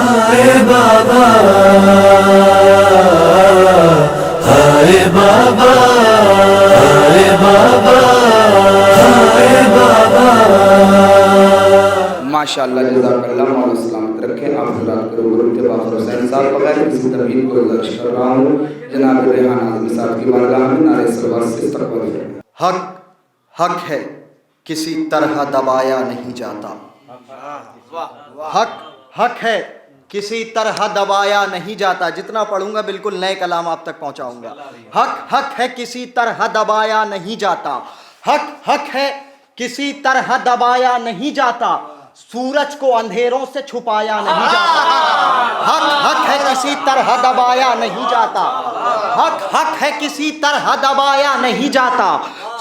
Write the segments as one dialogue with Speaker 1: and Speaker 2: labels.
Speaker 1: हाय बाबा, हाय बाबा, हाय बाबा, हाय बाबा।
Speaker 2: माशाअल्लाह, जज़ाकल्लाह, मौला सलामत रखें। आप हज़रात के रूबरू इत्तिफाक़ हुसैन साहब बगैर किसी तमहीद को गुज़ारिश कर रहा हूँ, जनाब रेहान आज़मी साहब की बारगाह में नारे सलवात से इस्तक़बाल करें।
Speaker 3: हक हक है, किसी तरह दबाया नहीं जाता। हक हक है, किसी तरह दबाया नहीं जाता। जितना पढ़ूंगा बिल्कुल नए कलाम आप तक पहुंचाऊंगा। हक हक है, किसी तरह दबाया नहीं जाता। हक हक है, किसी तरह दबाया नहीं जाता। सूरज को अंधेरों से छुपाया नहीं जाता। हक हक है, किसी तरह दबाया नहीं जाता। हक हक है, किसी तरह दबाया नहीं जाता।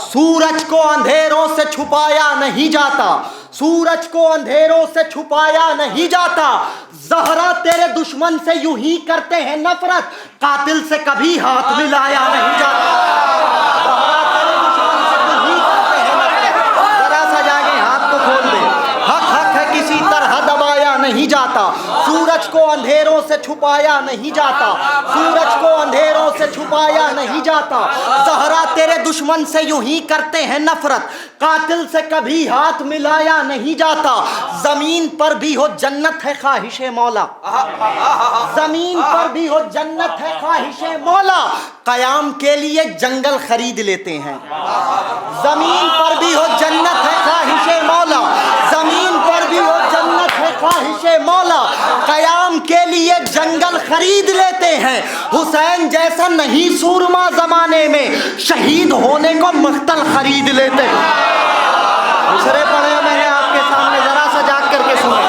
Speaker 3: सूरज को अंधेरों से छुपाया नहीं जाता। सूरज को अंधेरों से छुपाया नहीं जाता। ज़हरा तेरे दुश्मन से यूं ही करते हैं नफरत, कातिल से कभी हाथ मिलाया नहीं जाता। ज़हरा तेरे दुश्मन से यूं ही करते हैं नफरत, जरा सा जाके हाथ को खोल दे। हक हक है, किसी तरह दबाया नहीं जाता। सूरज को अंधेरों से छुपाया नहीं जाता। सूरज को अंधेरों से छुपाया नहीं जाता। ज़हरा तेरे दुश्मन से यूं ही करते हैं नफरत, कातिल से कभी हाथ मिलाया नहीं जाता। जमीन पर भी हो जन्नत है ख्वाहिशे मौला, जमीन पर भी हो जन्नत है ख्वाहिशे मौला, कयाम के लिए जंगल खरीद लेते हैं। जमीन पर भी हो जन्नत है ख्वाहिशे मौला, जमीन पर भी हो जन्नत है ख्वाहिशे मौला, कयाम के लिए जंगल खरीद लेते हैं। हुसैन जैसा नहीं सूरमा जमाने में, शहीद होने को मख्तल खरीद लेते हैं। दूसरे पढ़े मैंने आपके सामने, जरा सा जाग करके सुने।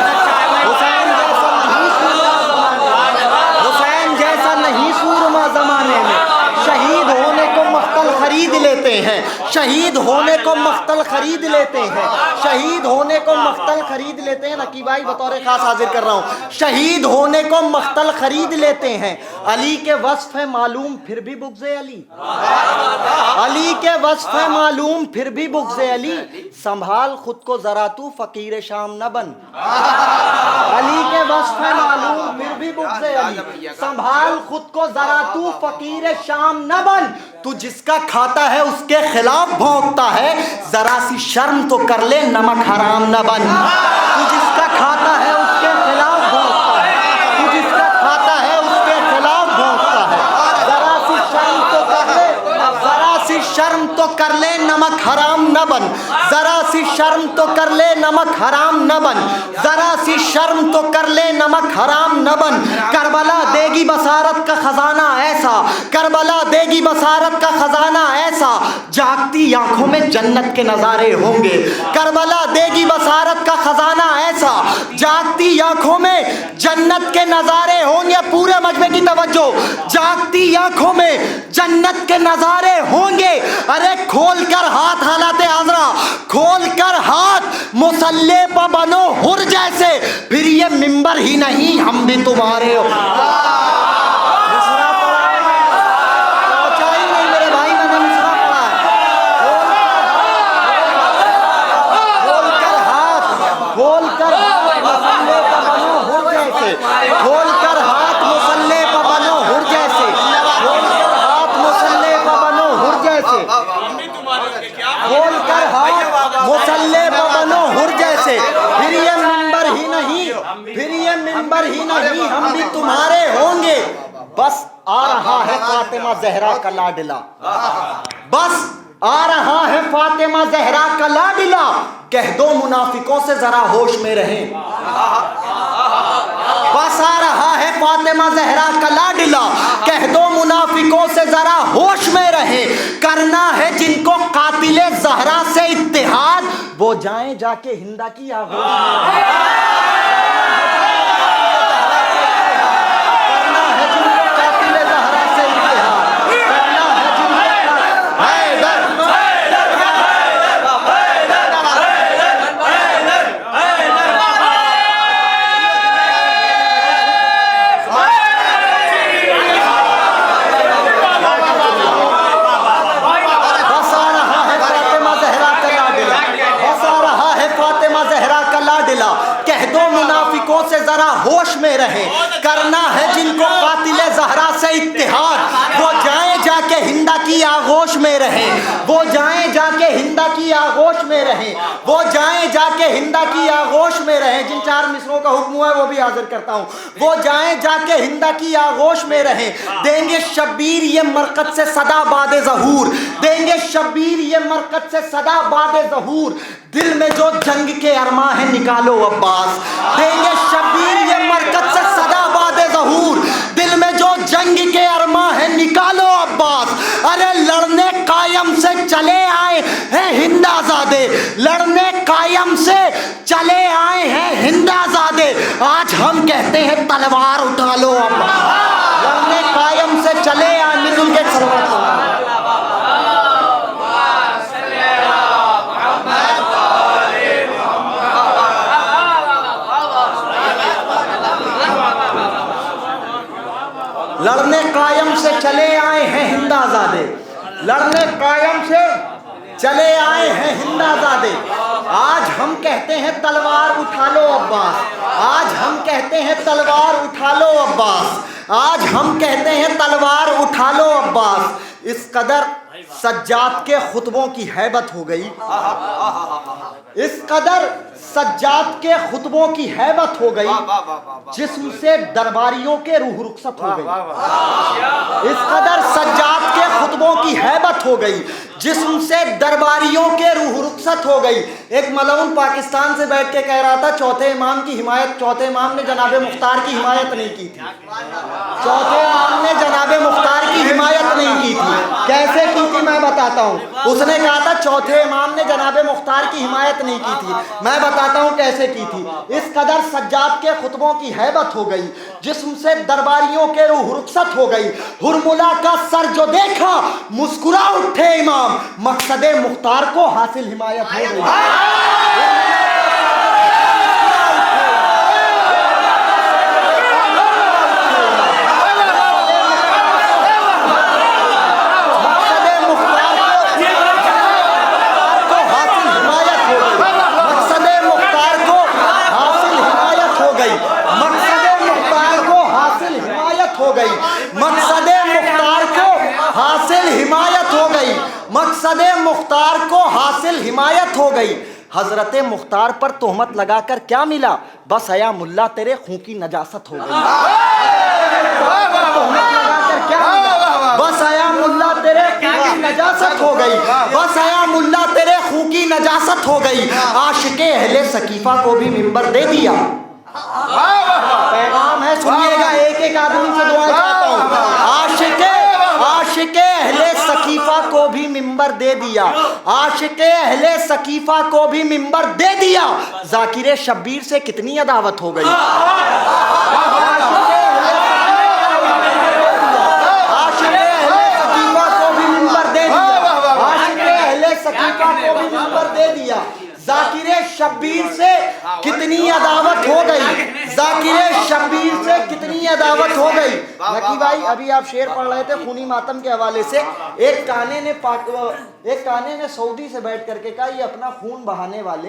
Speaker 3: हुसैन जैसा नहीं सूरमा जमाने में, हुसैन जैसा नहीं सूरमा जमाने में, शहीद होने को मख्तल खरीद लेते हैं। शहीद होने को मख्तल खरीद लेते हैं। शहीद होने को मख्तल खरीद लेते हैं। नकी भाई बतौर खास हाजिर कर रहा हूँ। शहीद होने को मख्तल खरीद लेते हैं। अली के वस्फ है मालूम फिर भी बुग़्ज़े अली, अली के वस्फ है मालूम फिर भी बुग़्ज़े अली, संभाल खुद को जरा तू फकीर शाम न बन। अली के वस्फ है मालूम फिर भी बुग़्ज़े अली, संभाल खुद को जरा तू फकीर शाम न बन। तू जिसका खाता है उसके खिलाफ भौंकता है, जरा सी शर्म तो कर ले नमक हराम न बन। तू जिसका खाता है उसके खिलाफ भौंकता है, तू जिसका खाता है उसके खिलाफ भौंकता है, जरा सी शर्म तो कर ले, जरा सी शर्म तो कर ले नमक हराम न बन। जरा सी शर्म तो कर ले नमक हराम न बन। जरा सी शर्म तो कर ले नमक हराम न बन। करबला देगी बसारत का खजाना ऐसा, करबला देगी बसारत का खजाना ऐसा, जागती आंखों में जन्नत के नजारे होंगे। करबला देगी बसारत का खजाना ऐसा, जागती आंखों में जन्नत के नजारे होंगे। पूरे मजमे की तवज्जो, जागती आंखों में जन्नत के नजारे होंगे। अरे खोल कर हाथ हालाते आजरा, खोल कर हाथ मुसल्ले पर बनो हुर जैसे, फिर ये मिंबर ही नहीं हम भी तुम्हारे हो। खोल कर हाथ मुसल्ले पर बनो हुर जैसे, खोल कर हाथ मुसल्ले पर बनो हुर जैसे, खोल कर हाथ मुसल्ले पर बनो हुर जैसे, फिर ये मिंबर ही नहीं, फिर ये मिंबर ही नहीं हम भी तुम्हारे होंगे। बस आ रहा है फातिमा जहरा का लाडला, बस आ रहा है फातिमा जहरा का लाडला, कह दो मुनाफिकों से जरा होश में रहें। बस आ रहा है फातिमा जहरा का लाडला, कह दो मुनाफिकों से जरा होश में रहे। करना है जिनको कातिले जहरा से इत्तेहाद, वो जाएं जाके हिंदा की आगोश में। करना है जिनको कातिले जहरा से इत्तेहाद, करना है जिनको हैदर रहे, करना है जिनको कातिले ज़हरा से इत्तिहाद, वो जाएं जाके हिंदा की आगोश में रहे, वो जाएं जाके हिंदा की आगोश में रहे, वो जाएं जाके हिंदा की आगोश में रहे। जिन 4 मिसरों का हुक्म हुआ है वो भी हाजिर करता हूँ। वो जाएं जाके हिंदा की आगोश में रहे, देंगे शब्बीर ये मरकत से सदा बादे ज़हूर, देंगे शब्बीर ये मरकत से सदा बादे ज़हूर, दिल में जो जंग के अरमा है निकालो अब्बास, देंगे शब्बीर ये मरकत से सदा बादे ज़हूर, दिल में जो जंग के अरमा है निकालो अब्बास। अरे लड़ने कायम से चले आए हैं हिंदाज़ादे, लड़ने कायम से चले आए हैं हिंदाज़ादे, आज हम कहते हैं तलवार उठा लो अब्बास। लड़ने कायम से चले आए, मिलजुल के लड़ने कायम से चले आए हैं हिंदाज़ादे, लड़ने कायम से चले आए हैं हिंदाज़ादे, आज हम कहते हैं तलवार उठा लो अब्बास, आज हम कहते हैं तलवार उठा लो अब्बास, आज हम कहते हैं तलवार उठा लो अब्बास। इस कदर सज्जाद के खुतबों की हैबत हो गई, इस कदर सज्जाद के खुतबों की हैबत हो गई, जिस्म से दरबारियों के रूह रुखसत हो गई। इस कदर सज्जाद के खुतबों की हैबत हो गई, जिस्म से दरबारियों के रूह रुखसत हो गई। एक मलऊन पाकिस्तान से बैठ के कह रहा था चौथे इमाम की हिमायत, चौथे इमाम ने जनाबे मुख्तार की हिमायत नहीं की थी, चौथे इमाम ने जनाबे मुख्तार की हिमायत नहीं की थी। कैसे की थी मैं बताता हूँ। उसने कहा था चौथे इमाम ने जनाबे मुख्तार की हिमायत नहीं की थी, मैं बताता हूँ कैसे की थी। इस कदर सज्जाद के खुतबों की हैबत हो गई, जिस्म से दरबारियों के रूह रुखसत हो गई। हुरमुला का सर जो देखा मुस्कुरा उठे इमाम, मकसदे मुख्तार को हासिल हिमायत हो गई। मकसदे मुख्तार को हासिल हिमायत हो गई। हजरते मुख्तार पर तोहमत लगाकर क्या मिला, बस हया मुल्ला तेरे खून की नजासत हो गई। बस हया मुल्ला तेरे खून की नजासत हो गई, बस हया मुल्ला तेरे खून की नजासत हो गई। आशिके अहले सकीफा को भी मिंबर दे दिया। पैगाम है, सुनिएगा, एक एक आदमी से दुआ चाहता हूँ। आशिके अहले सकीफा को भी मिंबर दे दिया, आशिके अहले सकीफा को भी मिंबर दे दिया। जाकिर शब्बीर से कितनी अदावत हो गई। आशिके अहले सकीफा को भी मिंबर दे दिया, आशिके अहले सकीफा को भी मिंबर दे दिया। जाकिर शब्बीर से कितनी अदावत हो गई, जाकिर शब्बीर से कितनी अदावत हो गई। नकी भाई अभी आप शेर पढ़ रहे थे खूनी मातम के हवाले से। एक काने ने सऊदी से बैठ करके कहा ये अपना खून बहाने वाले,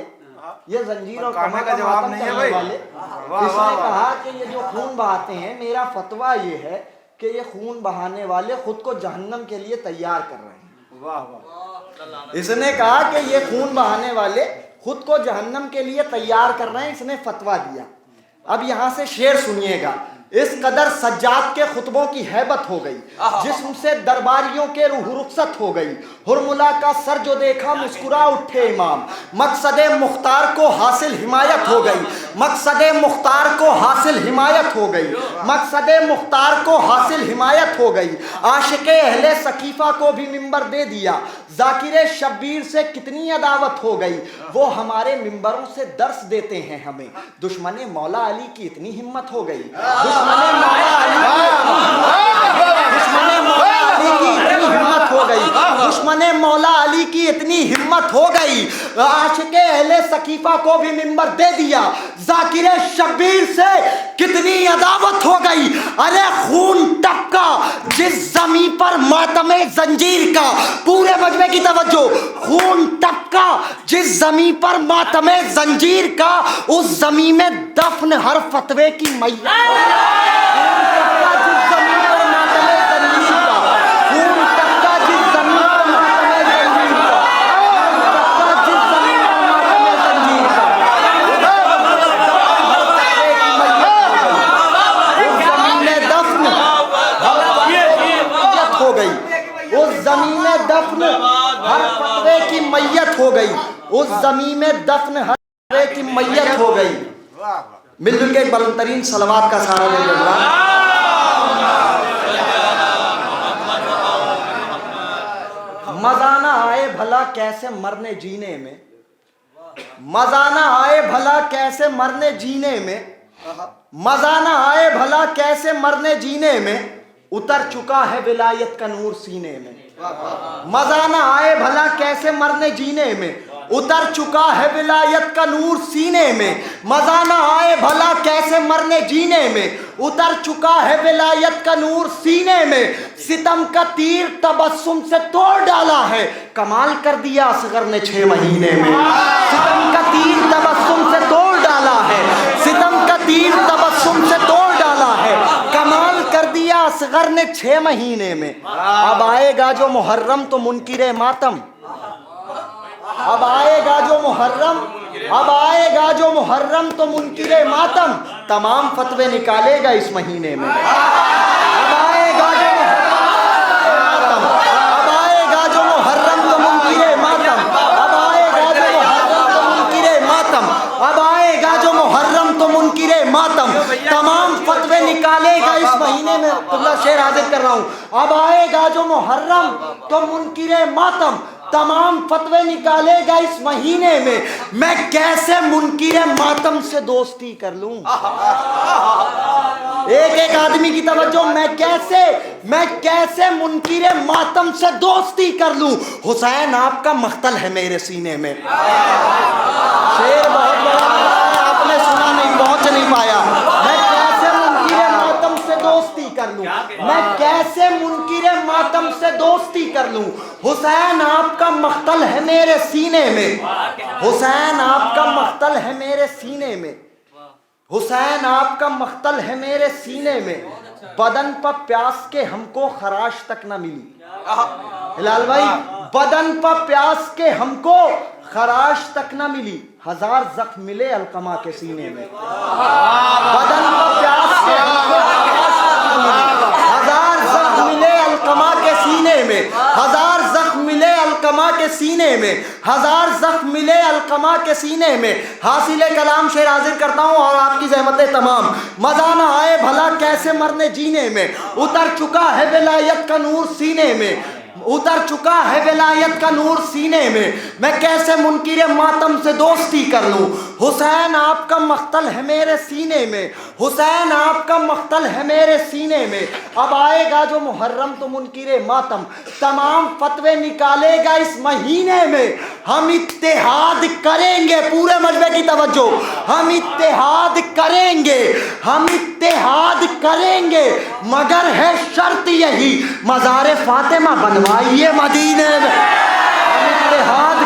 Speaker 3: ये जंजीर और कमर का जवाब नहीं है वाले। इसने कहा कि ये जो खून बहाते हैं, मेरा फतवा ये है कि ये खून बहाने वाले खुद को जहन्नम के लिए तैयार कर रहे हैं। वाह वाह। इसने कहा कि ये खून बहाने वाले खुद को जहन्नम के लिए तैयार कर रहे हैं, इसने फतवा दिया। अब यहां से शेर सुनिएगा। इस कदर सज्जाद के खुतबों की हैबत हो गई, जिस्म से दरबारियों के रूह रुखसत हो गई। हुरमुला का सर जो देखा मुस्कुरा उठे इमाम, मकसदे मुख्तार को हासिल हिमायत हो गई, मकसदे मुख्तार को हासिल हिमायत हो गई, मकसदे मुख्तार को हासिल हिमायत हो गई। आशिके अहले सकीफा को भी मिंबर दे दिया। जाकिर शब्बीर से कितनी अदावत हो गई, वो हमारे मिंबरों से दर्स देते हैं हमें। दुश्मने मौला अली की इतनी हिम्मत हो गई, दुश्मने मौला अली की इतनी हिम्मत हो गई, दुश्मने मौला अली की इतनी हिम्मत हो गई। आशिके अहले सकीफा को भी मिंबर दे दिया। जाकिर शब्बीर से कितनी अदावत हो गई, अरे खून टपका जिस जमी पर मातमे जंजीर का, पूरे मजमे की तवज्जो, खून टपका जिस जमी पर मातमे जंजीर का, उस जमी में दफन हर फतवे की मैयत। हर फतवे की मैयत हो गई, उस जमीन में दफन हर फतवे की मैयत हो गई। मिलजुल के एक बुलंदतरीन सलवात का सहारा ले लेना। मजा ना आए भला कैसे मरने जीने में, मजा ना आए भला कैसे मरने जीने में, मजा ना आए भला कैसे मरने जीने में, उतर चुका है विलायत का नूर सीने में। मजा ना आए भला कैसे मरने जीने में, उतर चुका है विलायत का नूर सीने में। मजा ना आए भला कैसे मरने जीने में, उतर चुका है विलायत का नूर सीने में। सितम का तीर तबस्सुम से तोड़ डाला है, कमाल कर दिया असगर ने 6 महीने में। सितम का तीर तबस्सुम से तोड़ डाला है, सितम का तीर तबस्सुम से तोड़ डाला है, कमाल कर दिया असगर ने 6 महीने में। अब आएगा जो मुहर्रम तो मुनकिरे मातम, अब आएगा जो मुहर्रम, अब आएगा जो मुहर्रम तो मुनकिरे मातम, तमाम फतवे निकालेगा इस महीने में। अब आएगा जो मुहर्रम, अब आएगा जो मुहर्रम तो मुनकिरे मातम, अब आएगा जो मुहर्रम तो मुनकिरे मातम, अब आएगा जो मुहर्रम तो मुनकिरे मातम, तमाम फतवे निकालेगा इस महीने में। तुमला शेर हाजिर कर रहा हूं। अब आएगा जो मुहर्रम तो मुनकिरे मातम, तमाम फतवे निकालेगा इस महीने में। मैं कैसे मुनकिरे मातम से दोस्ती कर लूं, एक एक आदमी की तवज्जो, मैं कैसे मुनकिरे मातम से दोस्ती कर लूं। हुसैन आपका मख्तल है मेरे सीने में। शेर बहुत बड़ा है, आपने सुना नहीं, पहुंच नहीं पाया। मैं कैसे मुनकिरे मातम से दोस्ती कर लूं, मैं कैसे मुनकिरे मातम से दोस्ती कर लूं। हुसैन आपका मख्तल है मेरे सीने में, हुसैन आपका मख्तल है मेरे सीने में, हुसैन आपका मख्तल है मेरे सीने में। बदन पर प्यास के हमको खराश तक न मिली, हिलाल भाई, बदन पर प्यास के हमको खराश तक न मिली, 1000 जख्म मिले अलकमा के सीने में। बदन पर प्यास के हमको खराश तक न मिली, 1000 जख्म मिले अलकमा के सीने में, 1000 जख्म मिले अलकमा के सीने में, 1000 जख्म मिले अलकमा के सीने में। हासिले कलाम शेर हाजिर करता हूं और आपकी ज़हमतें तमाम। मजा ना आए भला कैसे मरने जीने में, उतर चुका है विलायत का नूर सीने में, उतर चुका है विलायत का नूर सीने में। मैं कैसे मुनकिरे मातम से दोस्ती कर लूं। हुसैन आपका मख्तल है मेरे सीने में, हुसैन आपका मख्तल है मेरे सीने में। अब आएगा जो मुहर्रम तो मुनकिरे मातम, तमाम फतवे निकालेगा इस महीने में। हम इत्तेहाद करेंगे, पूरे मजमे की तवज्जो, हम इत्तेहाद करेंगे, हम इत्तेहाद करेंगे, मगर है शर्त यही, मज़ार फातिमा बनवाइए मदीने में। हम इत्तेहाद